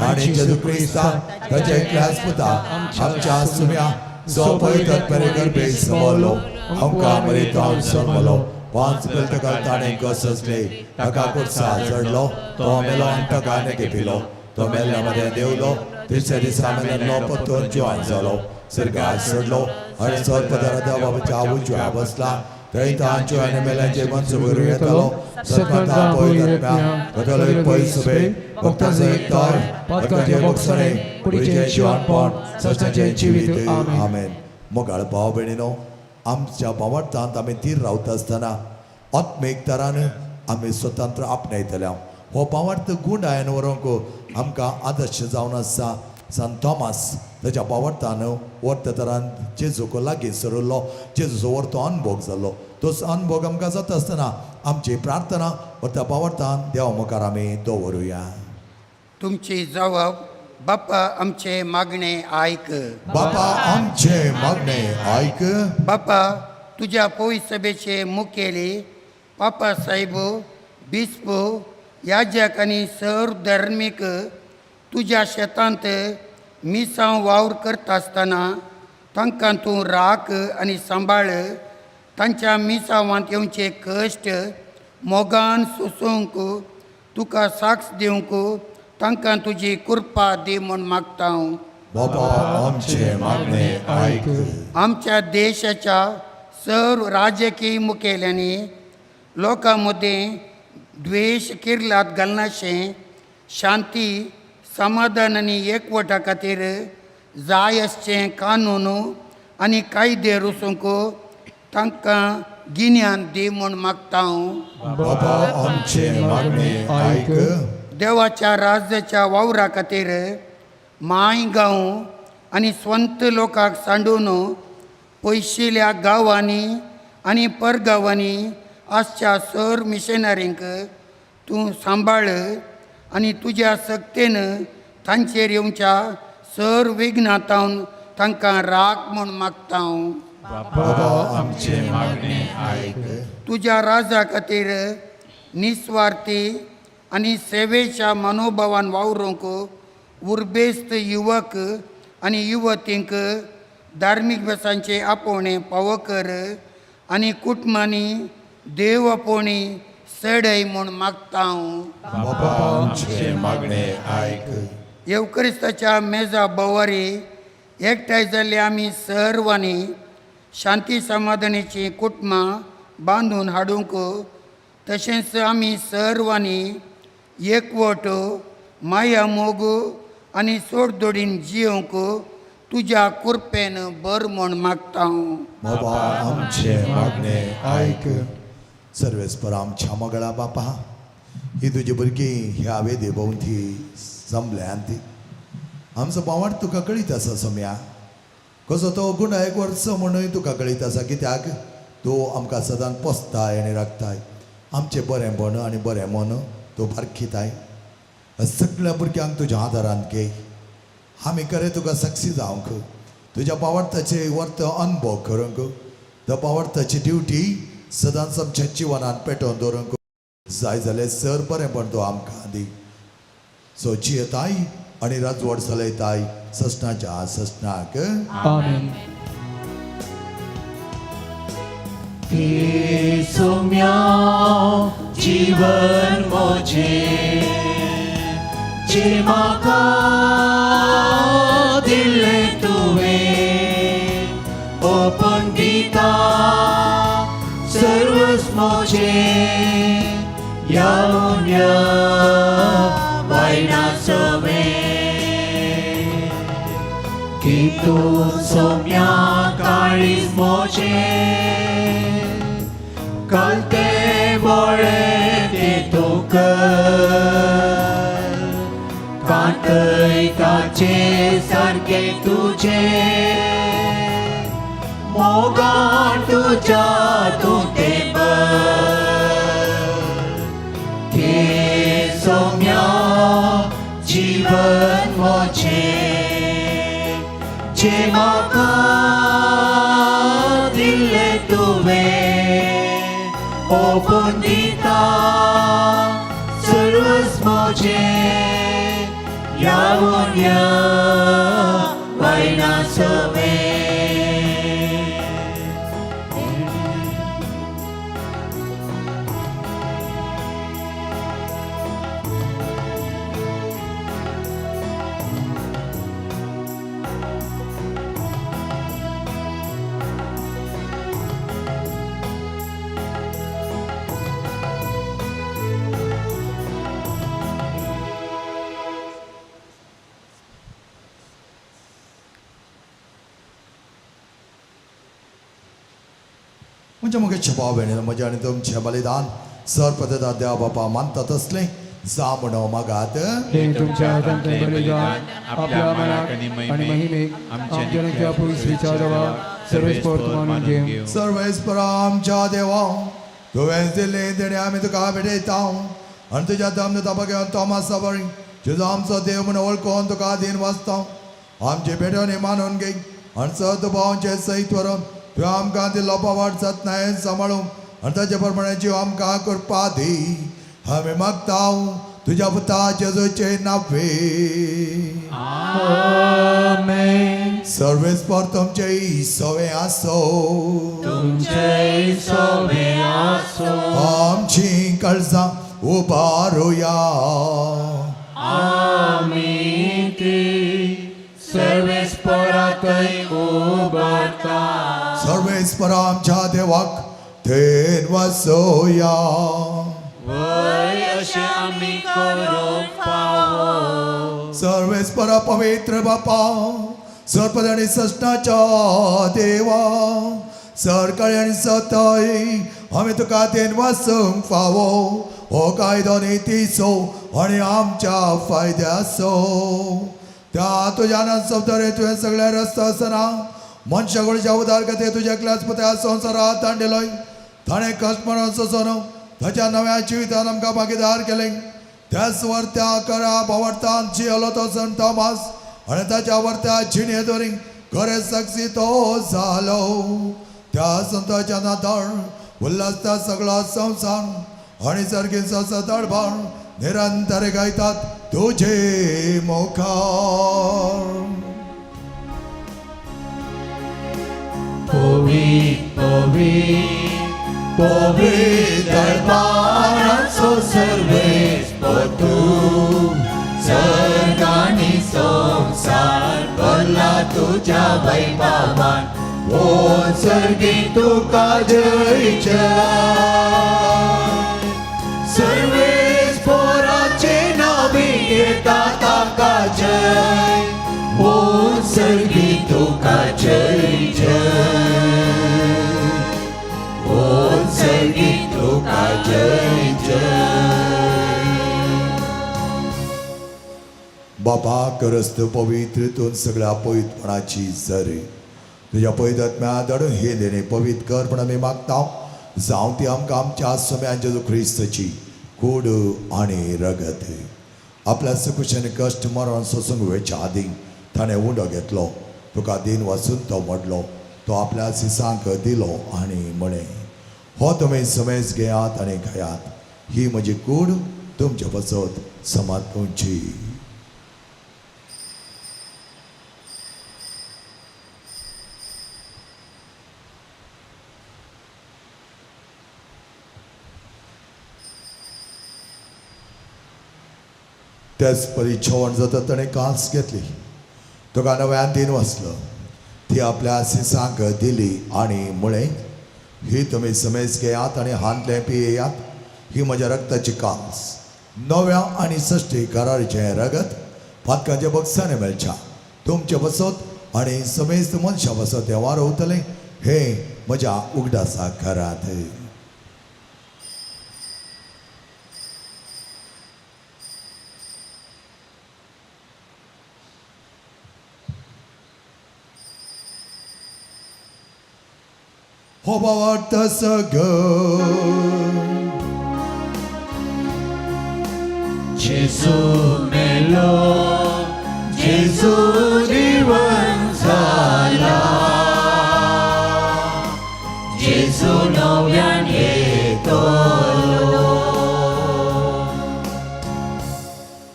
आनी जेजू क्रिस्ता ताच्या एकल्याच पुता आमच्या सुम्या जो पवित्र बरे गर्भे समोरलो आमकां मरेतावन जल्मलो. 5 पिलतका ताणें गससले ताका कुर्सा चडलो. तो मेलो आनी ताका नेगे पिलो. तो मेल्ल्या मध्ये देवलो. तिसऱ्या दिसा मेल्लो परतून जिवान जालो. सर्गार चडलो आनी सर्वपदरा देवाच्या उजव्या बसला. थंय तांच्यो आनी मेल्यांचे मनसू करूं येतलो. सतमंता पवित्र कथोलीक पयसुबे भक्तांचो एकठांय भक्तांचे बक्षणे कुडीचें जिवनपण सश्टाचें जिवीत. आमेन. मोगाळ भाव भयणीनो आमच्या भावार्थांत आमी तीर रावता आसतना आत्मीक तरान आमी स्वतंत्र आपणायतले हो पावार्थ गुण आयन व्हरोंक आमकां आदर्श जावन आसा सान थॉमस ताच्या पावार्थान वर्त तरान जेजूक लागीं सरिल्लो जेजूचो वर्तो अनुभव जाल्लो तो अनुभव आमकां जाता आसतना आमची प्रार्थना वर्ता पावार्थान देवा मुखार आमी दवरुया. तुमची जबाब बाप्पा आमचे मागणे आयक. बापा आमचे मागणे आयक. बाप्पा तुझ्या पवित्र सभेचे मुखेली पापा साहेब बिस्प याजक आणि सर्व धार्मिक तुझ्या शेतांत मिसांव वावर करता आसतना तांकां तूं राख आनी सांबाळ. तांच्या मिसांवांत येवचे कश्ट मोगान सोसूंक तुका साक्ष दिवंक तांकां तुजी कृपा दी म्हूण मागता हांव. बापा आमचे मागणे आयक. आमच्या देशाच्या सर्व राजकीय मुखेल्यांनी लोकां मदें द्वेश किर्लात घालनाशें शांती समाधान आनी एकवटा खातीर जाय आसचें कानून आनी कायदे रुसूंक तांकां गिन्यान दी म्हूण मागता हांव. बापा आमचे मागणे आयक. देवाच्या राज्याच्या वावरा खातीर माय गांव आनी स्वंत लोकांक सांडून पयशिल्ल्या गांवांनी आनी परगांवांनी आसच्या सर मिशनरींक तूं सांबाळ आनी तुज्या सक्तेन तांचेर येवच्या सर विघ्नातावन तांकां राख म्हूण मागता हांव. बापा आमचे मागणे आयक. तुज्या राजा खातीर निस्वार्थी आनी सेवेच्या मनोभावान वावरूंक उर्बेस्त युवक आनी युवतींक धार्मीक व्यसांचे आपोवणे फावो कर आनी कुटुंबांनी देव आपोवणी सडय म्हूण मागता हांव. बापा आमचे मागणे आयक. येवक्रिस्ताच्या मेजा बोवारी एकठांय जाल्ले आमी सर्वांनी शांती समाधानाची कुटुंबां बांदून हाडूंक तशेंच आमी सर्वांनी एकवट माया मोग आनी सोडदोडीन जियोंक तुज्या कृपेन बर म्हूण मागता हांव. बाबा आमचे मागणे आयक. सर्वेस्पर आमच्या मगळा बापा ही तुजी भुरगीं ह्या वेदे भोंवती जमल्यान ती आमचो पावण तुका कळीत आसा सोम्या. कसो तो गुण एक वर्स म्हणून तुका कळीत आसा कित्याक तूं आमकां सदांच पोसताय आनी राखताय. आमचें बरेंपण आनी बरें मन तूं बारखिताय. सगळ्या भुरग्यांक तुज्या आदारांत घे. आमी खरें तुका सक्सी जावंक तुज्या पावर्थाचे वर्त अनुभव करूंक त्या पावर्थाची ड्युटी सदांच आमच्या जिवनांत पेटोवन दवरूंक जाय जाल्यार सर बरेंपण तूं आमकां दी. सो जियेताय आनी राजवट चलयताय ससनाच्या ससनाक. आमेन. हे सोम्या जीवन मोजे जे म्हाका दिलें तुवें ओपन दिता सर्वस्व मोजें यावन वायना सोवें की तूं सोम्या काळीज मोजें कालते बोळे ते तूं कर कांतय ताचे सारके तुजे मोगान तुज्या तूं ते हे सोम्या जीवन मोजें जे म्हाका दिलें तुवें ओपन दिता सर्वस्व मोजें यावन वायना सोवें. म्हणजे मुगे भाव भयणीला म्हजे आनी तुमचें बलिदान सर्पदता देवा बापा मानतात असलें जा म्हणो मागात. हे तुमच्या हातांतले बलिदान आपल्या मनाक आणि महिमेक आमच्या पवित्र देवा सर्वेस्पर मानून घेव. सर्वेस्परा आमच्या देवा तुवें दिल्लें देणे आमी तुका भेटयता आनी तुज्या दमन तापा घेवन तोमासा बरी तुजो आमचो देव म्हूण वळखून तुका दिन वाचता. आमचे भेटोनी मानून घे आनी सत भावांचे सईत व्हरून तुवें आमकां दिल्लो पावाड सत्नाय सांबाळून आनी ताचे प्रमाणे जीव आमकां करपा दी. आमी मागता तुज्या पुता जेजूचे नांवे. आमेन. सर्वेस्पर तुमचे सवे आसो. तुमचे सवे आसो. आमची काळजां उबारुया. आमी ती सर्वेस्पराकय उबारता. सर्वेस्पर आमच्या देवाक थेन वासोया. वय अशें आमी करूंक पावो. सर्वेस्पर पवित्र बापा सर्पद आनी सष्टाच्या देवा सरकाळी आनी सताय आमी तुका थेन वासूंक फावो. हो कायदो नितीचो आनी आमच्या फायद्याचो. त्या तुज्या सवतरे तुवें सगळे रस्तो आसतना मनशाकडच्या उदार कथे तुज्या एकल्याच पुत्या संवसारांत धाडलेलोय. ताणें कश्ट म्हणून सोसून ताच्या नव्या जिवितान आमकां भागीदार केलें. त्याच वर्त्या करा भावार्थान जियेलो तो संत थॉमस आनी ताच्या वर्त्या जिणे दोरी खरें साक्षी तो जालो. त्या संताच्या नाताळ उल्हासता सगळो संवसार आनी सर्गीचो सतळबाण निरंतर गायतात तुजे मुखार. पवित्र दरबाराचो सर्वेस्पर तूं सर्ग आनी संवसार भरला तुज्या वैभवान. ओ सर्गी तुका जय जय. सर्वेस्पराचे नावी येता ताका जय. ओ सर्गी तुका जय जय. ओ सर्गी तुका जय जय. बाबा करस्त पवित्रतून सगळ्या पवित्रपणाची झरी तुझ्या पवित्रात्म्या दडून हे देणे पवित्र कर पण आमी मागता. जावं ती आमकां आमच्या सोम्या जेजू ख्रिस्ताची कूड आनी रगत. आपल्या सुकुशेन कश्ट मरण सोसूंक वेच्या आदी ताणें उंडो घेतलो. तुका दिन वाचून तो मोडलो. तो आपल्या सिसांक दिलो आनी म्हणे हो तुमी समेज घेयात आनी खायात. ही म्हजी कूड तुमचे वचत समातूंची. त्याच परी जेवण जाता ताणें कांस घेतली. तुका नव्यान दिन वाचलो. ती आपल्या सिसांक दिली आनी म्हळें ही तुमी समेज घेयात आनी हांतले पियेयात. ही म्हज्या रक्ताची कांस नव्या आनी सश्टी कराराचें रगत फातकांचे बक्षांनी मेळच्या. तुमचे वसत आनी समेज मनशां वसत हें वारोवतलें. हे म्हज्या उगडासा करात. हो भावार्थ सगळं जेजू मेलो. जेजू जीवन जाला. जेजू नव्यान येतलो.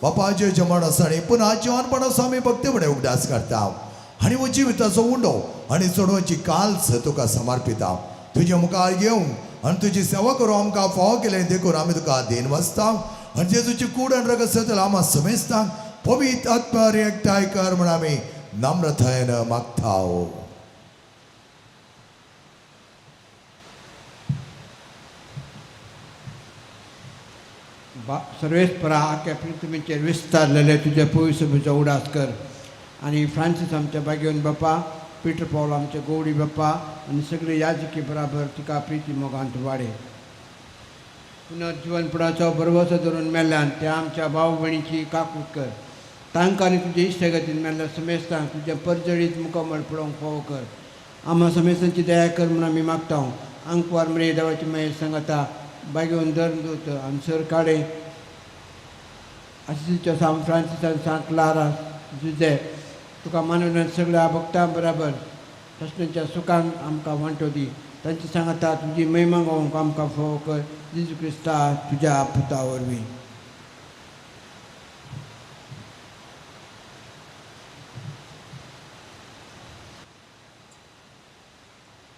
बापाचे जेवण आसा आनी पुन्हा जेवणपण आसा आमी भक्तीपणे उगडास करता आनी हो जिविताचो उंडो आनी चडोवची काल्स तुका समर्पिता. तुजे मुखार येवन आनी तुजी सेवा करूं आमकां फाव केलें देखून आमी तुका दिन वाचता आनी जेजूची कूड आनी रगत सतल आमी समेजता. पवित्र आत्मा एकठांय कर म्हण आमी नम्रतायेन मागता. सर्वेस्परा आख्या पृथ्वीचेर विस्तारलेले तुजे पवित्र सभेचो उडास कर. आनी फ्रांसीस आमच्या बागेवन बापा पीटर पॉल आमचे गौडी बाप्पा आनी सगळे याजकी बराबर तिका प्रिती मोगांत वाडे. पुनर्जीवनपणाचो भरवसो धरून मेल्ल्यान त्या आमच्या भाव भयणीची काकूट कर. तांकां आनी तुजे इश्टगतीन मेल्ल्या समेस्तांक तुज्या परजळीत मुखामळ पळोवंक फावो कर. आम्हा समेस्तांची दया कर म्हूण आमी मागता. आंकवार मरे देवाची मागीर सांगता बागेवन धर्म दोत आनी सर काडे आशिचो सांग फ्रांसिसान सांग क्लारा जुजे तुका मानवनात सगळ्या भक्तां बराबर कृष्णाच्या सुखान आमकां वांटो दी. तांची सांगता तुजी महिमा गावंक आमकां फावो कर. जेजू क्रिस्ता तुज्या पुता वरवीं.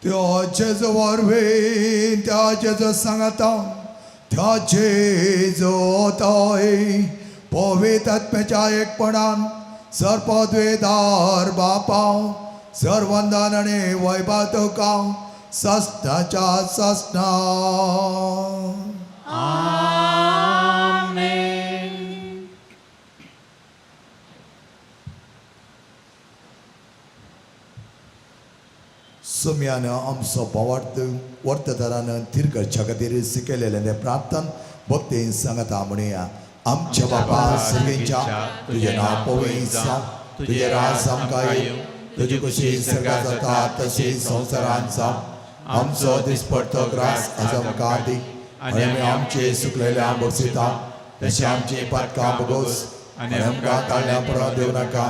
त्या जेजो वरवीं त्या जेजो सांगता त्या जेजो तोय पवित्र आत्म्याच्या एकपणान सर्पद्वेदार बापा सर्वंदान आनी वैभव तुका सस्नाच्या सस्ना. सुम्यान आमचो पवार्थ वर्तदारान तिरकरच्या खातीर सिकयलेले ते प्रार्थन भक्तीन सांगता म्हणुया. आमच्या बापा सर्गेच्या तुझे नांव पवित्र जावं, तुझे राज आमकां येवं, तुजी कशी सर्गात जाता तशी संवसारांत जावं. आमचो दिसपडटो ग्रास आज आमकां दी आनी आमी आमचे सुकलेल्या बक्षिता तशें आमची पातकां बगोस आनी आमकां ताळ्या परत देव नाका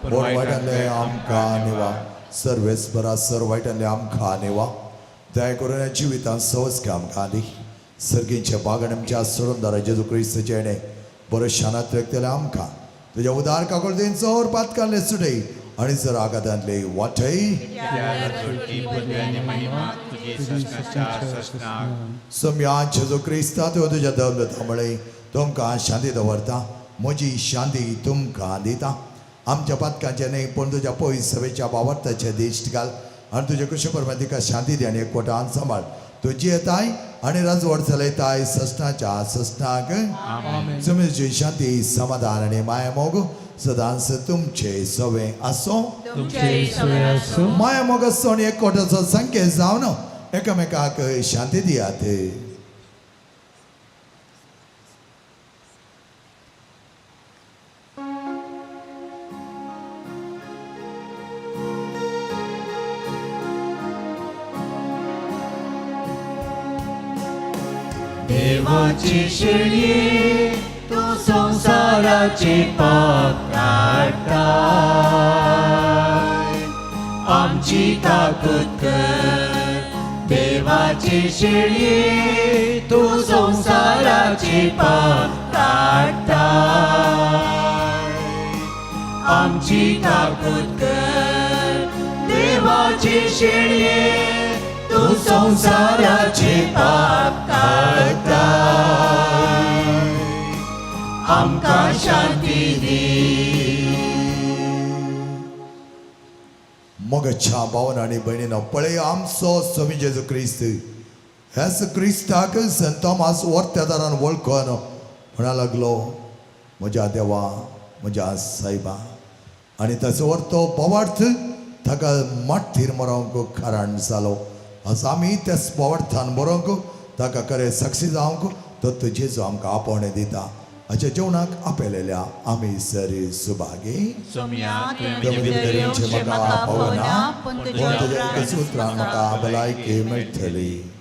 पूण वायटांतले आमकां निवा. सर्वेस्परा सर वायटांतले आमकां निवा. दया करून ह्या जिवितांत सवस्के आमकां दी. सर्गींचे बागण आमच्या सोडूनदारा जेजू क्रिस्ताचे येणे बरो शानात व्यक्तीले आमकां तुज्या उदार काकूळतेन चोर पातकांतले सुटय आनी जर आघातांतले वाटय. सम्या जेजू क्रिस्ता तूं तुज्या दौलता मुळे तुमकां शांती दवरता. म्हजी शांती तुमकां दिता. आमच्या पातकांचे न्हय पूण तुज्या पवित्र सभेच्या वावरताचे दिश्ट घाल आनी तुजे कुशे परमेन तिका शांती दी आनी एकवटान सांबाळ. तुजी येताय आनी राजवट चलयताय सस्नाच्या सस्नाक. तुमची शांती समाधान आनी माया मोग सदांच तुमचे सवे आसो. माया मोग आसो आनी एकवटाचो संकेत जावन एकामेकाक शांती दियात. देवाची शेळये तू संसाराचे पाप काढताय. आमची ताकद कर. देवाची शेळये तू संसाराचे पाप काढताय. आमची ताकद कर. देवाची शेळये तू संसाराचे पाप काढताय. आमकां शांती दी. मोगच्या भावन आनी भयणीनो पळय आमचो स्वामी जेजू क्रिस्त हेच क्रिस्ताक संत तोमास वर्तेदारान वळखून म्हणा लागलो म्हज्या देवा म्हज्या सायबा. आनी ताचो वर्तो पवार्थ ताका माठीर मरोंक कारण जालो. आज आमी तेच पवार्थान बरोंक ताका खरें साक्षी जावंक तो जेजू आमकां आपोवणें दिता. हाच्या जेवणाक आपयलेल्या आमी सरी सुभागी. म्हाका पावना पूण तुज्या सुत्रान म्हाका भलायकी मेळटली.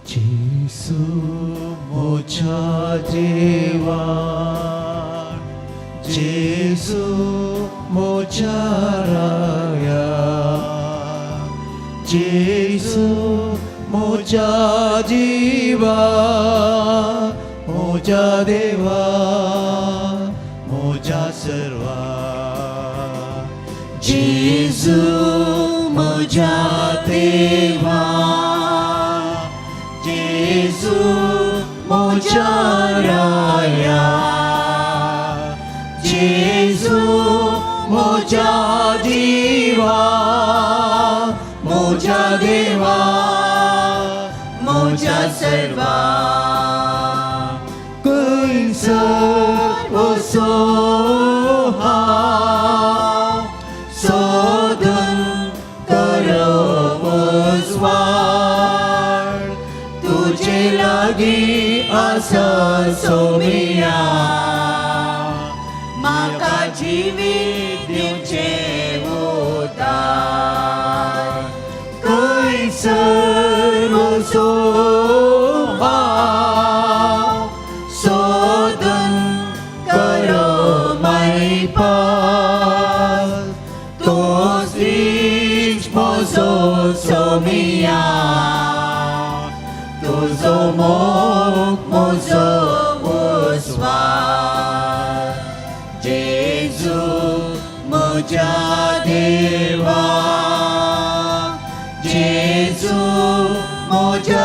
जेसू मोच्या देवा, जेसू मोच्या राया, जेसू मोच्या जीवा, मोच्या देवा, मोच्या सर्वा. जेसू मोच्या देवा, जेसू मोच्या राया, जेसू मोजा जीवा मोजा देवा मोजा सर्वा कैसर सोहा सोदन करो स्वार तुझे लागी आसा सोमिया माका जीवित दिवचे उतार कैसर सोहा सोदन करो मैपाल तोच दिस मोजो सोमिया तुझो मोग मोजो उस्वार जेजू मोजा देवा जेजू मोजा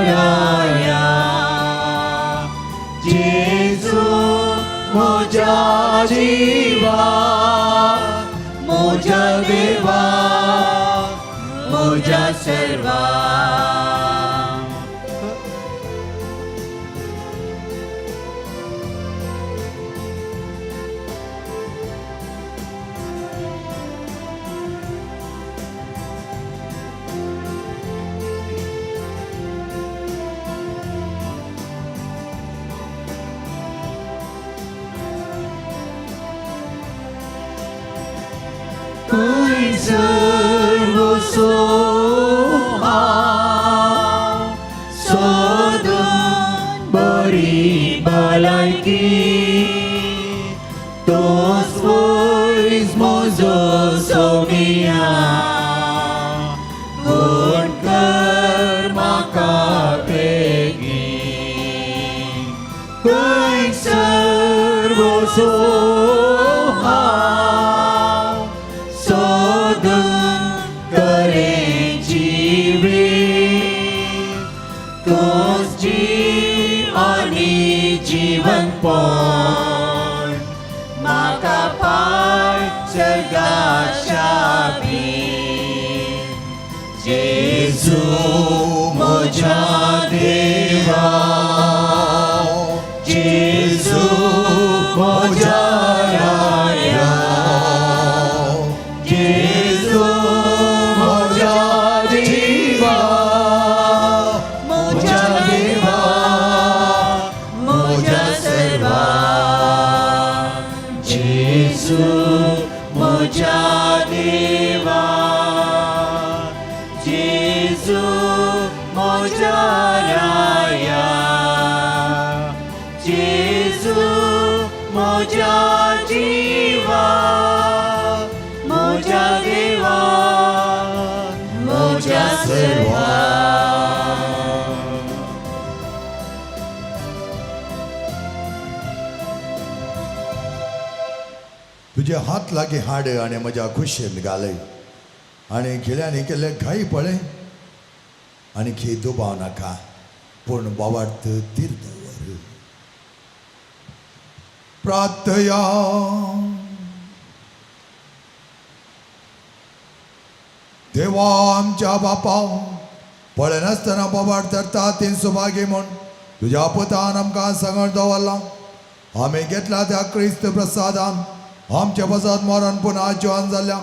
राया जेजू मोजा जीवा मोजा देवा मोजा सर्वा सर्व सोहा सोदून बरी भलायकी तोच वयस मोजो सोमिया कोण कर म्हाका बेगीन खंय सर्व सोहा सोदून करे जिवीत तोच जीव आनी जीवनपण म्हाका पाय सर्गाच्या बीन जेजू म्हज्या देवा जेजू म्हज्या राया जेजू मोजा जीवा मोजा देवा मोजा सर्वा जेजू मोजा देवा जेजू मोजा राया जेजू मोजा जीवा मोजा देवा मोजा सर्वा तुझे हात लागी हाड आणि म्हज्या खुशेन घालय आणि खिळ्यांनी केल्ले घाई पळय आणि खी दुबाव नाका पूण वावड तीर्थ प्रार्थया देवा आमच्या बापा पळय नासतना बोबाड धरता ती सुभागी म्हूण तुज्या पुतान आमकां सांगड दवरला आमी घेतला त्या क्रिस्त प्रसादान आमच्या बसात मरण पुन्हा जिवन जाल्ल्या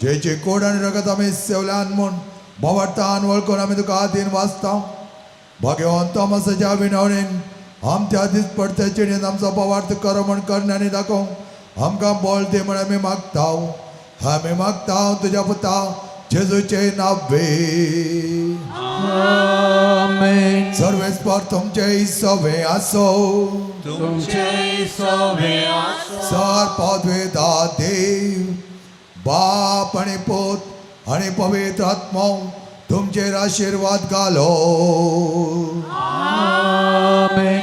जेची कोड आनी रगत आमी सेवल्यान म्हूण बोवाडतान वळखून आमी तुका आदीन वाचता भगवान तोमासाच्या विनवणेन आमच्या दिसपडते चिणेन आमचो बोवार्थ कर म्हण करण्यानी दाखोव आमकां बळ दे म्हण आमी मागता तुज्या पुता जेजूचे नावे आमेन सर्वेस्पर तुमचे सवे आसो तुमचे सोवे आसो सर पदवेदा देव बाप आणि पोत आणि पवित्र आत्मा तुमचेर आशीर्वाद घालो आमेन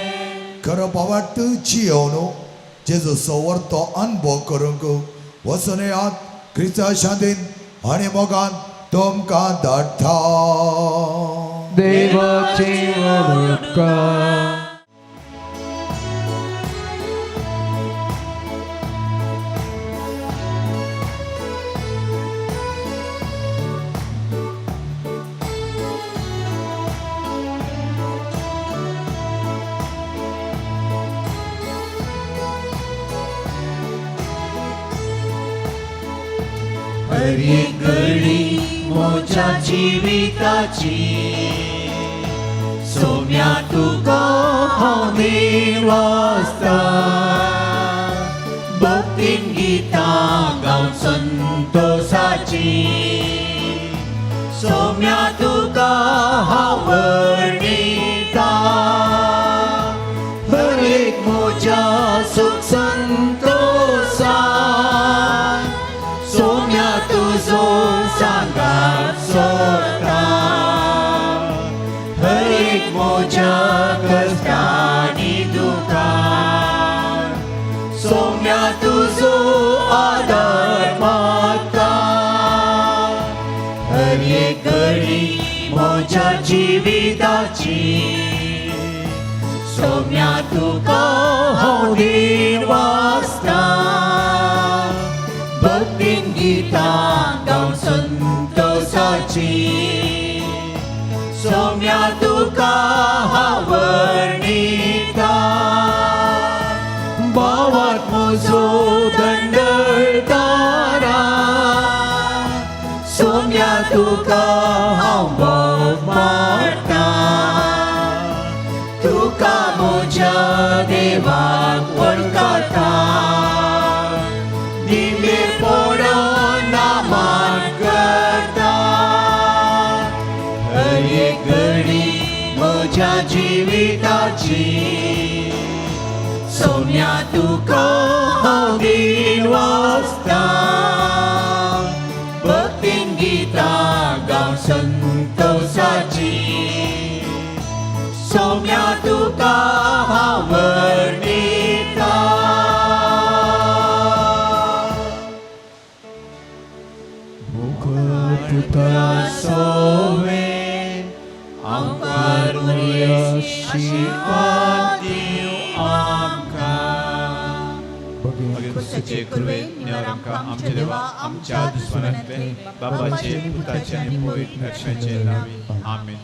खरो पावाट जियोनो जेजो सवर तो अनुभव करूंक वचून येयात क्रिस्ता शांतीन आणि मोगान तुमकां धाडटा देवाची वळख हर एक घडी म्हज्या जिविताची सोम्या तुका हांव निर्वासता भक्तीन गितां गावन संतोषाची सोम्या तुका हांव वर्णिता हर एक म्हज्या सुख संतोषान सोम्या तुजो सांगात सोडटा हर एक म्हज्या कश्टांनी दुखार सोम्या तुजो आदार मागता हर एक घडी म्हज्या जिविताची सोम्या तुका हांव निर्वासता भक्तीन गितां गावन संतोषाची सोम्या तुका हांव वर्णिता भावात म्हजो दंडळटारा सोम्या तुका हांव भोग मारता तुका म्हज्या देवाक वळखता निमे पडोन नामान करता हर एक घडी म्हज्या जिविताची सोम्या तुका हांव निर्वासता भक्तीन गितां गावन संतोषाची सोम्या तुका हांव वर्णिता मुखपुता सोवे आमकां आशीर्वाद दिवं आमकां भगवंताचे कृपेन आमकां आमचे देवा आमच्या दुस्मनांतले बापाचे पुताचे आनी पवित्र आत्म्याचे नांवे आमेन